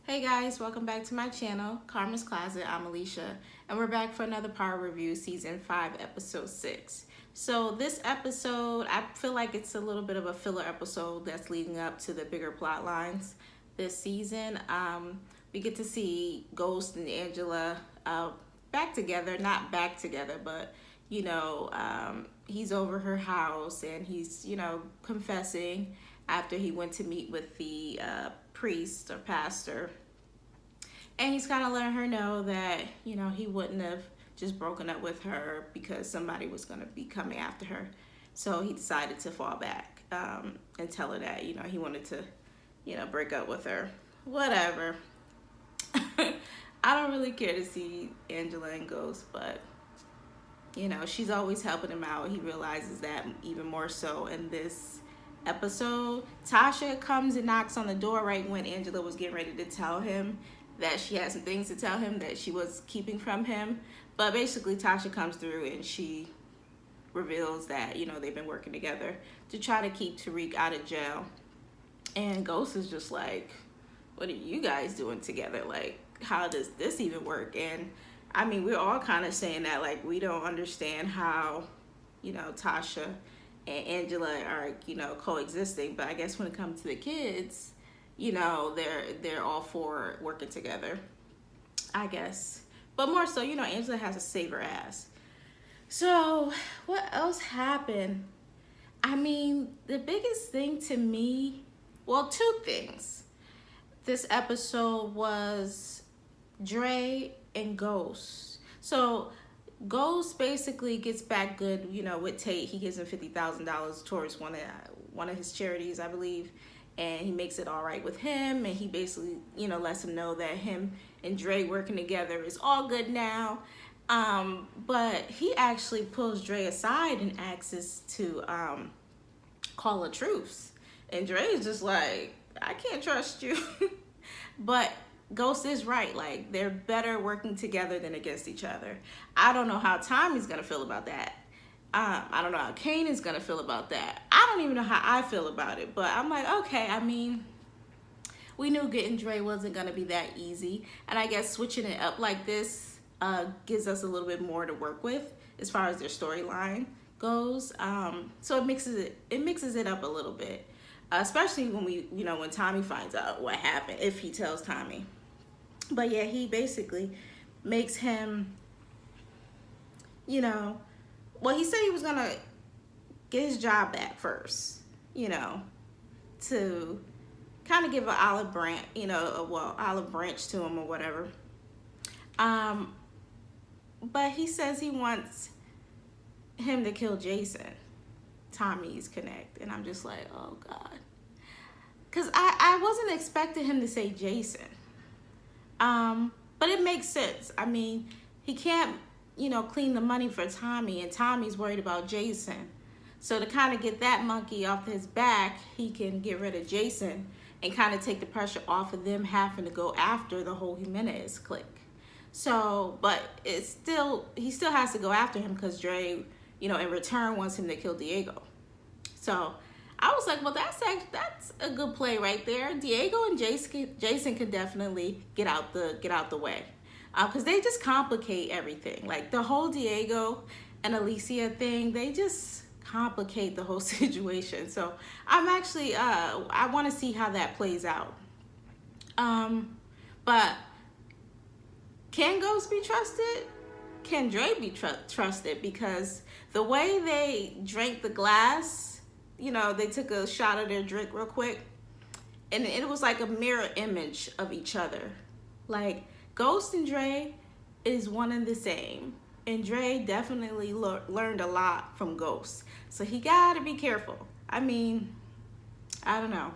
Hey guys, welcome back to my channel, Karma's Closet. I'm Alicia, and we're back for another Power Review, Season 5, Episode 6. So this episode, I feel like it's a little bit of a filler episode that's leading up to the bigger plot lines this season. We get to see Ghost and Angela back together, not back together, but he's over her house and he's, confessing after he went to meet with the priest or pastor. And he's kind of letting her know that, he wouldn't have just broken up with her because somebody was going to be coming after her. So he decided to fall back and tell her that, he wanted to, break up with her. Whatever. I don't really care to see Angela and Ghost, but she's always helping him out. He realizes that even more so in this episode. Tasha comes and knocks on the door right when Angela was getting ready to tell him that she had some things to tell him that she was keeping from him. But basically Tasha comes through and she reveals that, they've been working together to try to keep Tariq out of jail. And Ghost is just like, what are you guys doing together? Like, how does this even work? And I mean, we're all kind of saying that, like, we don't understand how, Tasha and Angela are, coexisting. But I guess when it comes to the kids, they're all for working together, I guess. But more so, Angela has to save her ass. So what else happened? I mean, the biggest thing to me, well, two things. This episode was Dre and Ghost. So Ghost basically gets back good, with Tate. He gives him $50,000 towards one of his charities, I believe, and he makes it all right with him. And he basically, lets him know that him and Dre working together is all good now. But he actually pulls Dre aside and asks to call a truce. And Dre is just like, I can't trust you. But Ghost is right. Like, they're better working together than against each other. I don't know how Tommy's going to feel about that. I don't know how Kane is going to feel about that. I don't even know how I feel about it. But I'm like, okay, I mean, we knew getting Dre wasn't going to be that easy. And I guess switching it up like this gives us a little bit more to work with as far as their storyline goes. So it mixes it up a little bit. Especially when when Tommy finds out what happened, if he tells Tommy. But yeah, he basically makes him, well, he said he was gonna get his job back first, to kind of give an olive branch, olive branch to him or whatever. But he says he wants him to kill Jason, Tommy's connect, and I'm just like, oh God. Because I wasn't expecting him to say Jason. But it makes sense. I mean, he can't, clean the money for Tommy, and Tommy's worried about Jason. So to kind of get that monkey off his back, he can get rid of Jason and kind of take the pressure off of them having to go after the whole Jimenez clique. So, but he still has to go after him because Dre, in return wants him to kill Diego. So I was like, well, that's a good play right there. Diego and Jason can definitely get out the way, because they just complicate everything. Like the whole Diego and Alicia thing, they just complicate the whole situation. So I'm actually I want to see how that plays out. But can Ghost be trusted? Can Dre be trusted? Because the way they drank the glass, they took a shot of their drink real quick, and it was like a mirror image of each other. Like, Ghost and Dre is one and the same, and Dre definitely learned a lot from Ghost, so he gotta be careful. I mean, I don't know.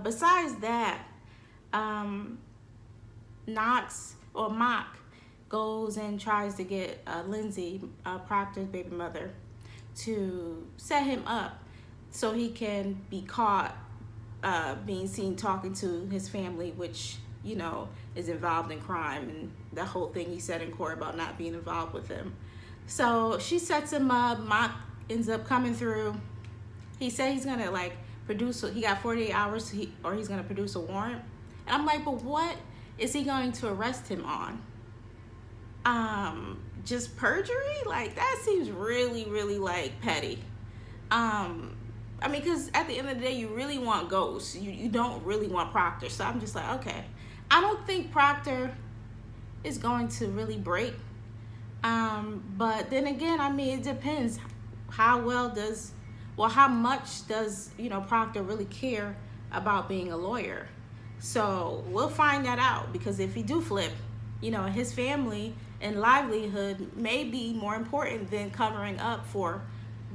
Besides that, Mock goes and tries to get Lindsay, Proctor's baby mother, to set him up so he can be caught being seen talking to his family, which, is involved in crime, and that whole thing he said in court about not being involved with him. So she sets him up. Mock ends up coming through. He said he's gonna produce, he got 48 hours or he's gonna produce a warrant. And I'm like, but what is he going to arrest him on? Just perjury? Like, that seems really, really, like, petty. I mean, because at the end of the day, you really want Ghost. You don't really want Proctor. So I'm just like, okay. I don't think Proctor is going to really break. But then again, I mean, it depends. How much does, Proctor really care about being a lawyer? So we'll find that out, because if he do flip, his family and livelihood may be more important than covering up for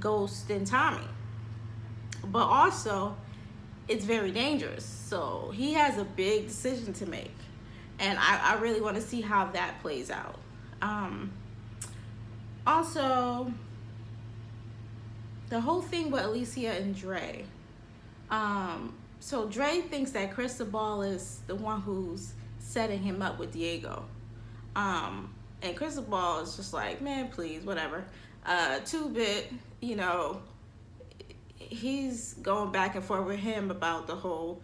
Ghost and Tommy. But also, it's very dangerous. So he has a big decision to make. And I really want to see how that plays out. Also, the whole thing with Alicia and Dre. So Dre thinks that Cristobal is the one who's setting him up with Diego. And Cristobal is just like, man, please, whatever. 2-Bit, he's going back and forth with him about the whole,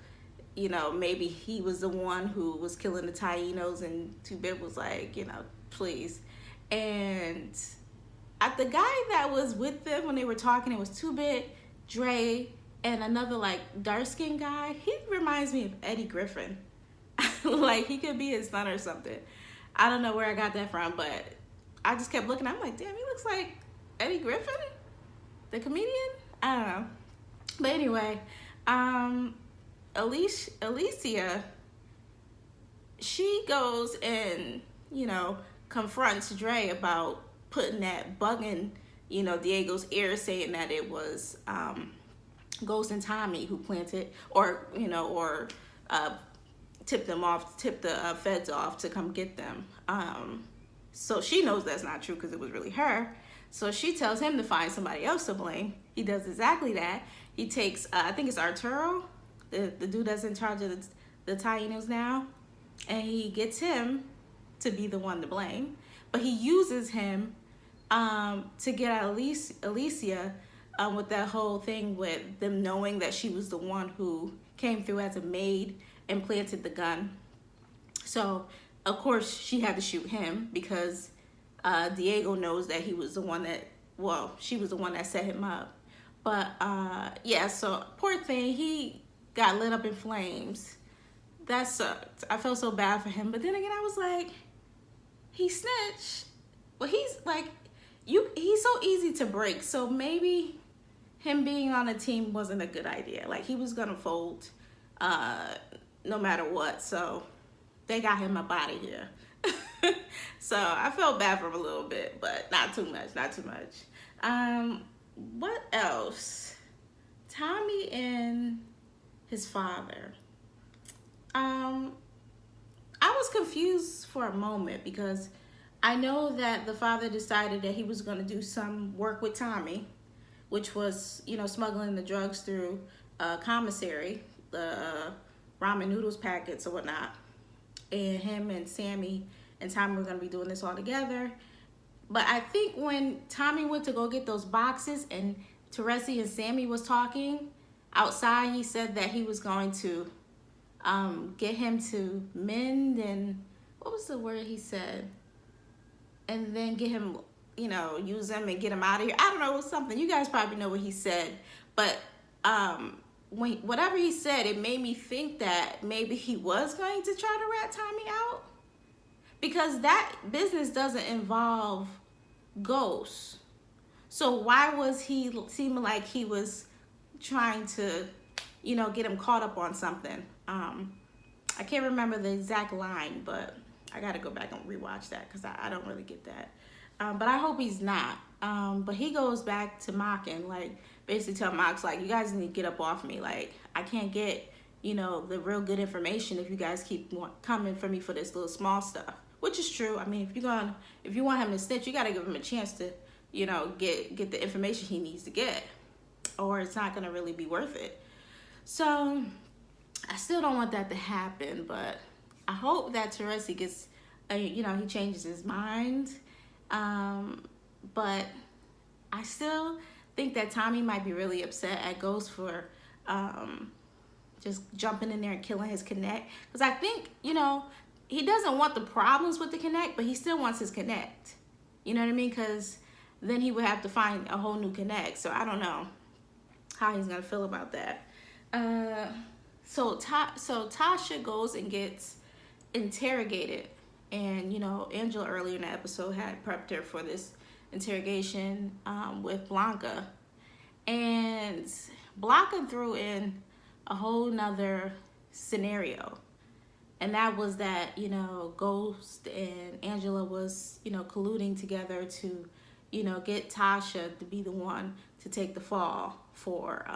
maybe he was the one who was killing the Taínos, and 2-Bit was like, please. And the guy that was with them when they were talking, it was 2-Bit, Dre, and another, like, dark-skinned guy. He reminds me of Eddie Griffin. Like, he could be his son or something. I don't know where I got that from, but I just kept looking. I'm like, damn, he looks like Eddie Griffin, the comedian? I don't know. But anyway, Alicia, she goes and, confronts Dre about putting that bug in, Diego's ear, saying that it was Ghost and Tommy who planted, or tipped the feds off to come get them. So she knows that's not true, because it was really her. So she tells him to find somebody else to blame. He does exactly that. He takes, I think it's Arturo, the dude that's in charge of the Taínos now, and he gets him to be the one to blame. But he uses him to get at Alicia with that whole thing with them knowing that she was the one who came through as a maid and planted the gun. So, of course, she had to shoot him, because Diego knows that he was the one she was the one that set him up. But, yeah, so poor thing, he got lit up in flames. That sucked. I felt so bad for him. But then again, I was like, he snitched. Well, he's like, he's so easy to break. So maybe him being on a team wasn't a good idea. Like, he was going to fold no matter what. So they got him up out of here. So I felt bad for him a little bit, but not too much. What else? Tommy and his father. I was confused for a moment, because I know that the father decided that he was going to do some work with Tommy, which was, smuggling the drugs through commissary, the ramen noodles packets or whatnot. And him and Sammy and Tommy were going to be doing this all together. But I think when Tommy went to go get those boxes and Teresi and Sammy was talking outside, he said that he was going to get him to mend, and what was the word he said? And then get him, use him and get him out of here. I don't know, it was something. You guys probably know what he said. But whatever he said, it made me think that maybe he was going to try to rat Tommy out. Because that business doesn't involve ghosts. So why was he seeming like he was trying to, get him caught up on something? I can't remember the exact line, but I got to go back and rewatch that, because I don't really get that. But I hope he's not. But he goes back to Mock and, like, basically tell Mox, like, you guys need to get up off me. Like, I can't get, the real good information if you guys keep coming for me for this little small stuff. Which is true. I mean, if you want him to snitch, you got to give him a chance to, get the information he needs to get, or it's not going to really be worth it. So I still don't want that to happen, but I hope that Teresi gets, he changes his mind. But I still think that Tommy might be really upset at Ghost for just jumping in there and killing his connect. Because I think, you know, he doesn't want the problems with the connect, but he still wants his connect. You know what I mean? Because then he would have to find a whole new connect. So I don't know how he's going to feel about that. So Tasha goes and gets interrogated. And, you know, Angela earlier in the episode had prepped her for this interrogation with Blanca. And Blanca threw in a whole nother scenario. And that was that, you know, Ghost and Angela was, you know, colluding together to, you know, get Tasha to be the one to take the fall for,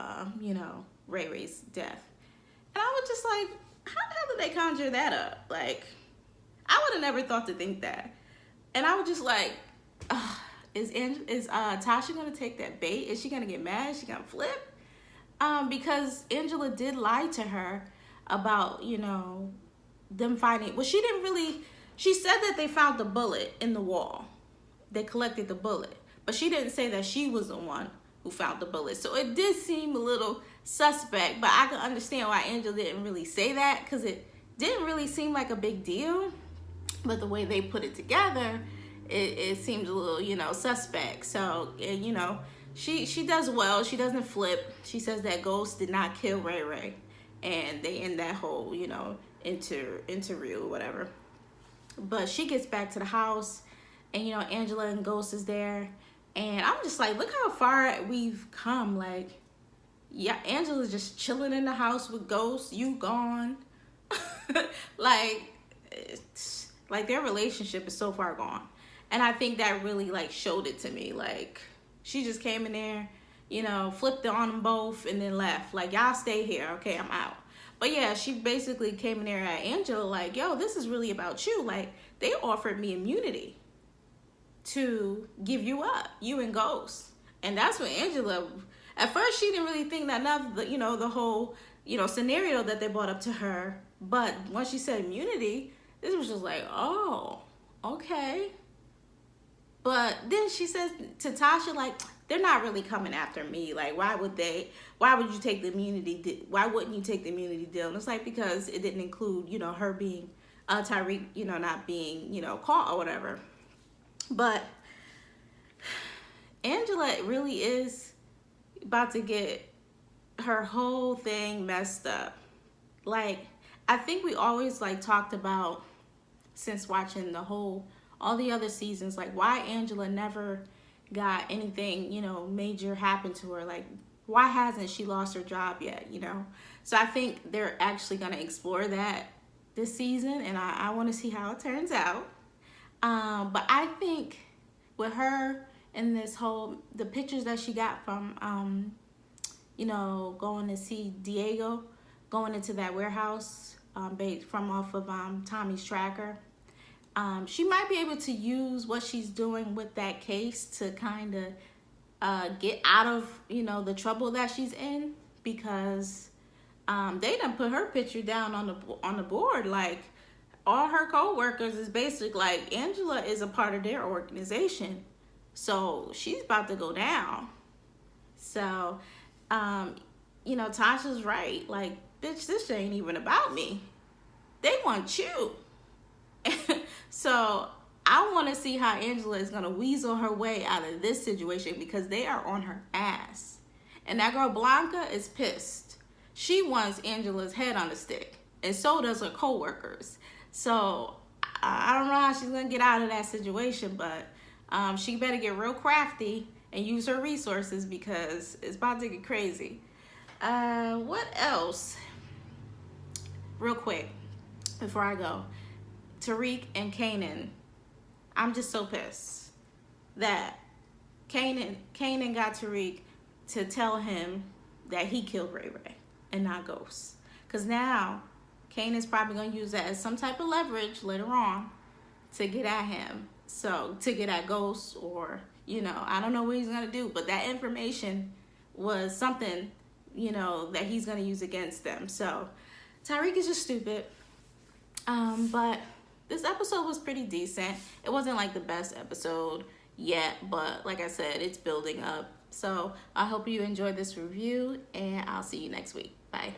you know, Ray Ray's death. And I was just like, how the hell did they conjure that up? Like, I would have never thought to think that. And I was just like, is Tasha going to take that bait? Is she going to get mad? Is she going to flip? Because Angela did lie to her about, you know, them finding, well, she didn't really, she said that they found the bullet in the wall. They collected the bullet, but she didn't say that she was the one who found the bullet. So it did seem a little suspect, but I can understand why Angela didn't really say that, because it didn't really seem like a big deal. But the way they put it together, it seems a little, you know, suspect. So, you know, she does well. She doesn't flip. She says that Ghost did not kill Ray Ray. And they end that whole, you know, interview or whatever. But she gets back to the house, and, you know, Angela and Ghost is there. And I'm just like, look how far we've come. Like, yeah, Angela's just chilling in the house with Ghost. You gone. Like their relationship is so far gone. And I think that really, like, showed it to me. Like, she just came in there, you know, flipped it on them both and then left. Like, y'all stay here. Okay, I'm out. But yeah, she basically came in there at Angela like, yo, this is really about you. Like, they offered me immunity to give you up, you and Ghost. And that's when Angela, at first she didn't really think that enough, you know, the whole, you know, scenario that they brought up to her. But once she said immunity, this was just like, oh, okay. But then she says to Tasha, like, they're not really coming after me. Like, why would you take the immunity? Why wouldn't you take the immunity deal? And it's like, because it didn't include, you know, her being, Tariq, you know, not being, you know, caught or whatever. But Angela really is about to get her whole thing messed up. Like, I think we always, like, talked about, since watching all the other seasons, like, why Angela never got anything, you know, major happen to her. Like, why hasn't she lost her job yet, you know? So I think they're actually going to explore that this season, and I want to see how it turns out. But I think with her and this whole, the pictures that she got from, you know, going to see Diego, going into that warehouse, from off of Tommy's tracker, she might be able to use what she's doing with that case to kind of get out of, you know, the trouble that she's in, because they done put her picture down on the board. Like, all her co-workers is basically like, Angela is a part of their organization, so she's about to go down. So, you know, Tasha's right. Like, bitch, this ain't even about me. They want you. So I want to see how Angela is going to weasel her way out of this situation, because they are on her ass. And that girl Blanca is pissed. She wants Angela's head on a stick, and so does her co-workers. So I don't know how she's going to get out of that situation, but she better get real crafty and use her resources, because it's about to get crazy. What else? Real quick, before I go. Tariq and Kanan. I'm just so pissed that Kanan got Tariq to tell him that he killed Ray Ray and not Ghost. Because now Kanan's probably going to use that as some type of leverage later on to get at him. So, to get at Ghost, or, you know, I don't know what he's going to do. But that information was something, you know, that he's going to use against them. So, Tariq is just stupid. But this episode was pretty decent. It wasn't like the best episode yet, but like I said, it's building up. So I hope you enjoyed this review, and I'll see you next week. Bye.